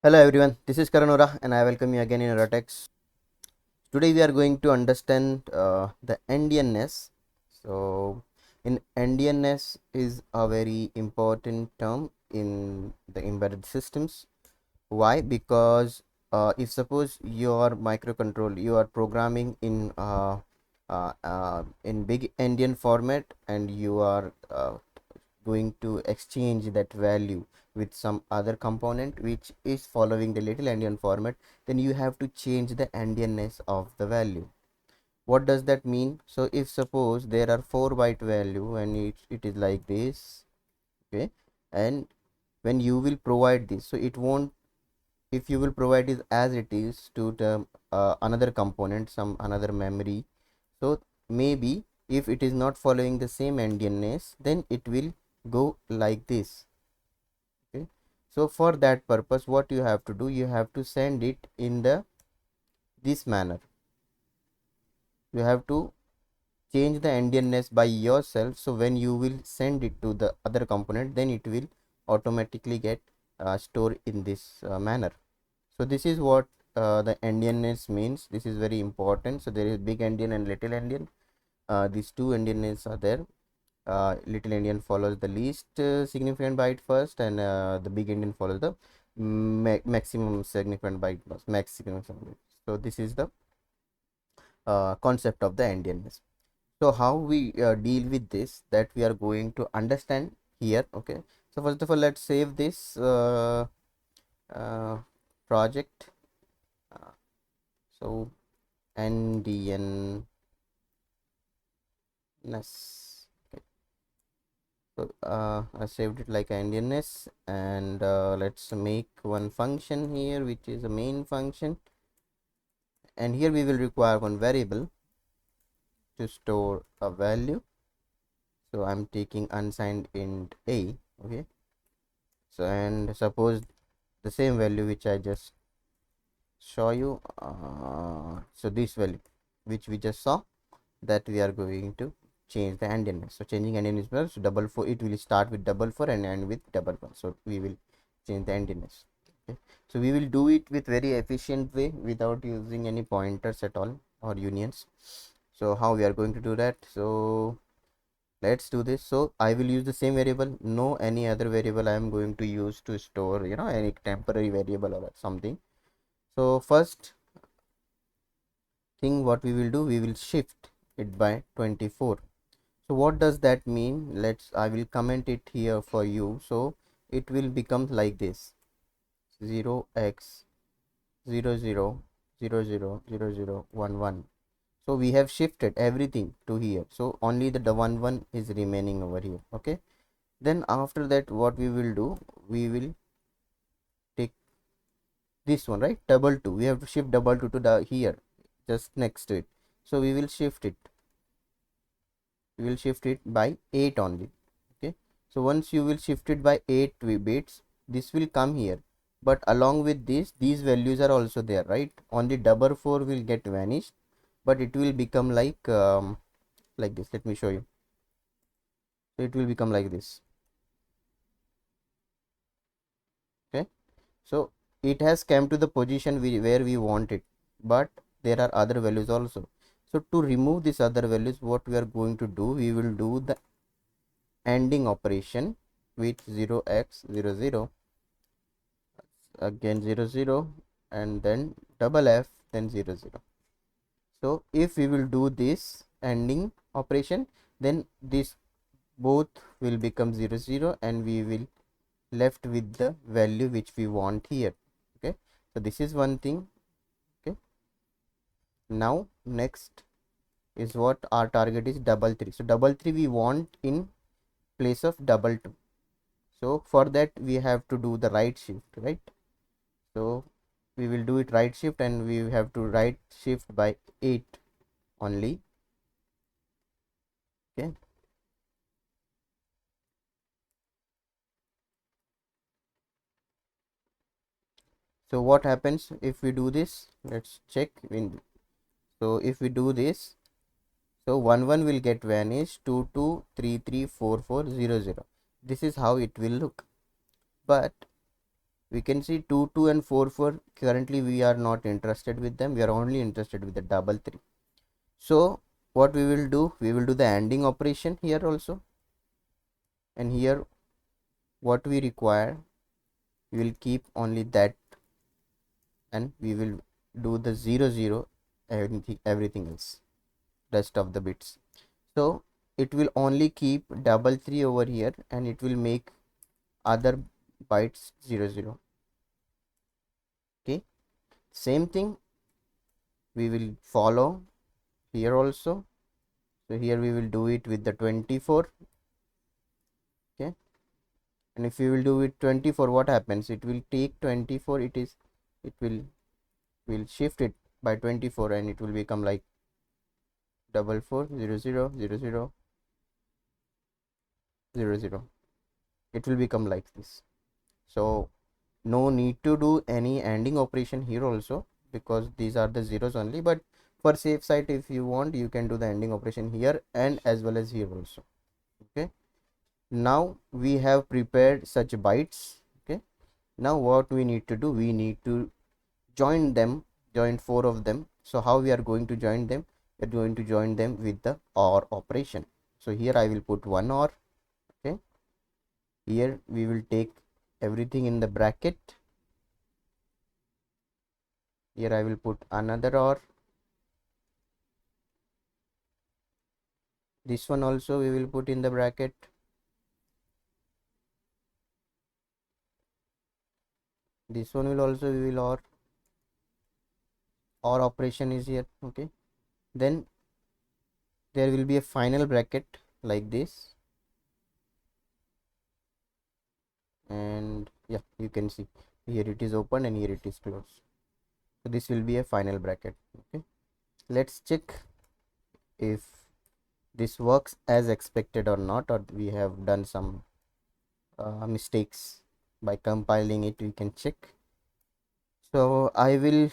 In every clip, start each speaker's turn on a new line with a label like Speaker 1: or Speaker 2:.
Speaker 1: Hello everyone, this is Karan Orha and I welcome you again in Oratex. Today we are going to understand the Endianness. So, Endianness is a very important term in the embedded systems. Why? Because if suppose your microcontroller, you are programming in big Endian format and you are going to exchange that value with some other component which is following the little endian format, then you have to change the endianness of the value. What does that mean? So if suppose there are 4 byte value and it is like this, okay, and when you will provide this, so it won't, if you will provide it as it is to the another component, some another memory, so maybe if it is not following the same endianness, then it will go like this. Okay, so for that purpose what you have to do, you have to send it in this manner. You have to change the endianness by yourself, so when you will send it to the other component, then it will automatically get stored in this manner. So this is what the endianness means. This is very important. So there is big endian and little endian. These two endianness are there. Little endian follows the least significant byte first, and the big endian follows the maximum significant byte first, max significant byte. So this is the concept of the endianness. So how we deal with this, that we are going to understand here. Okay, so first of all, let's save this uh, project. So Endianness. So I saved it like Endianness, and let's make one function here which is a main function, and here we will require one variable to store a value. So I'm taking unsigned int a. Okay, so and suppose the same value which I just show you, so this value which we just saw, that we are going to change the endianness. So changing endianness means double 4, it will start with double 4 and end with double 1. So we will change the endianness. Okay, so we will do it with very efficient way without using any pointers at all or unions. So how we are going to do that? So let's do this. So I will use the same variable, no any other variable I am going to use to store, any temporary variable or something. So first thing what we will do, we will shift it by 24. So what does that mean? I will comment it here for you. So it will become like this: 0x 0 0 0 0 0 0 1 1. So we have shifted everything to here, so only the 1 1 is remaining over here. Okay, then after that what we will do, we will take this one, right, double 2. We have to shift double 2 to the here, just next to it. So we will shift it by 8 only. Okay, so once you will shift it by 8 bits, this will come here, but along with this, these values are also there, right? Only double 4 will get vanished, but it will become like this. Let me show you. So it will become like this. Okay, so it has come to the position where we want it, but there are other values also. So to remove these other values, what we are going to do, we will do the ending operation with 0x 0 0, again 0 0, and then double f, then 0 0. So if we will do this ending operation, then this both will become 0 0 and we will left with the value which we want here. Okay, so this is one thing. Okay, now next is what our target is, double 3. So double 3 we want in place of double 2. So for that we have to do the right shift, right? So we will do it right shift, and we have to right shift by 8 only. Okay, so what happens if we do this? Let's check in. So if we do this, so 1 1 will get vanished, 2 2 3 3 4 4 0 0. This is how it will look. But we can see 2 2 and 4 4 currently we are not interested with them, we are only interested with the double 3. So what we will do, we will do the ANDing operation here also, and here what we require, we will keep only that, and we will do the 0 0 everything else, rest of the bits. So it will only keep double 3 over here, and it will make other bytes 0 0. Okay, same thing we will follow here also. So here we will do it with the 24. Okay, and if we will do it 24, what happens, it will take 24, it will shift it by 24, and it will become like 44 0 0 0 0 0 0. It will become like this. So no need to do any ANDing operation here also, because these are the zeros only, but for safe side, if you want, you can do the ANDing operation here and as well as here also. Okay, now we have prepared such bytes. Okay, now what we need to do, we need to join them, join 4 of them. So how we are going to join them, we are going to join them with the OR operation. So here I will put one OR. Okay, here we will take everything in the bracket. Here I will put another OR. This one also we will put in the bracket. This one will also we will OR operation is here. Okay, then there will be a final bracket like this, and yeah, you can see here it is open and here it is closed. So this will be a final bracket. Okay, let's check if this works as expected or not, or we have done some mistakes. By compiling it, we can check. So I will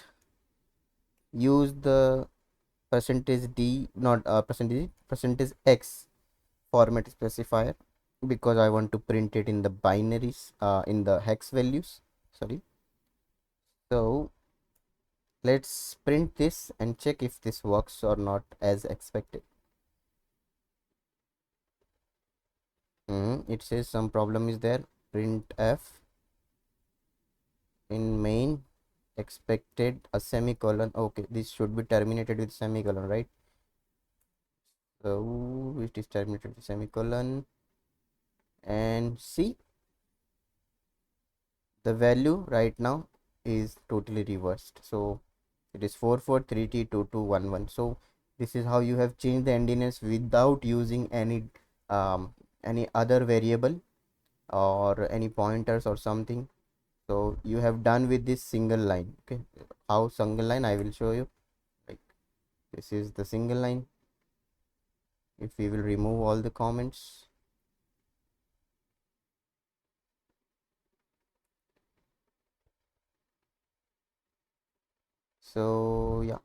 Speaker 1: use the percentage d, not percentage x format specifier, because I want to print it in the binaries, in the hex values, sorry. So let's print this and check if this works or not as expected. It says some problem is there. Printf in main expected a semicolon. Okay, this should be terminated with semicolon, right? So it is terminated with semicolon, and see, the value right now is totally reversed. So it is 44332211. So this is how you have changed the endianness without using any other variable or any pointers or something. So you have done with this single line. Okay, how single line I will show you. Like, this is the single line. If we will remove all the comments, so yeah,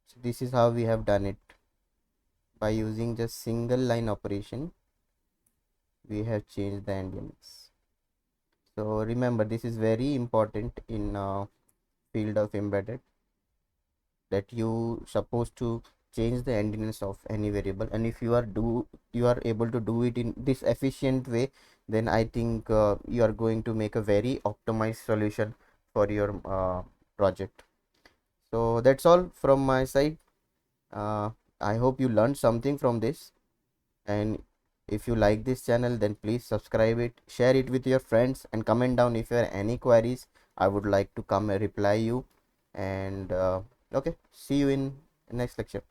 Speaker 1: so this is how we have done it. By using just single line operation, we have changed the endianness. So remember, this is very important in field of embedded, that you supposed to change the endianness of any variable, and if you are able to do it in this efficient way, then I think you are going to make a very optimized solution for your project. So that's all from my side. I hope you learned something from this, and if you like this channel, then please subscribe it, share it with your friends, and comment down if you have any queries. I would like to come and reply you. And okay, see you in next lecture.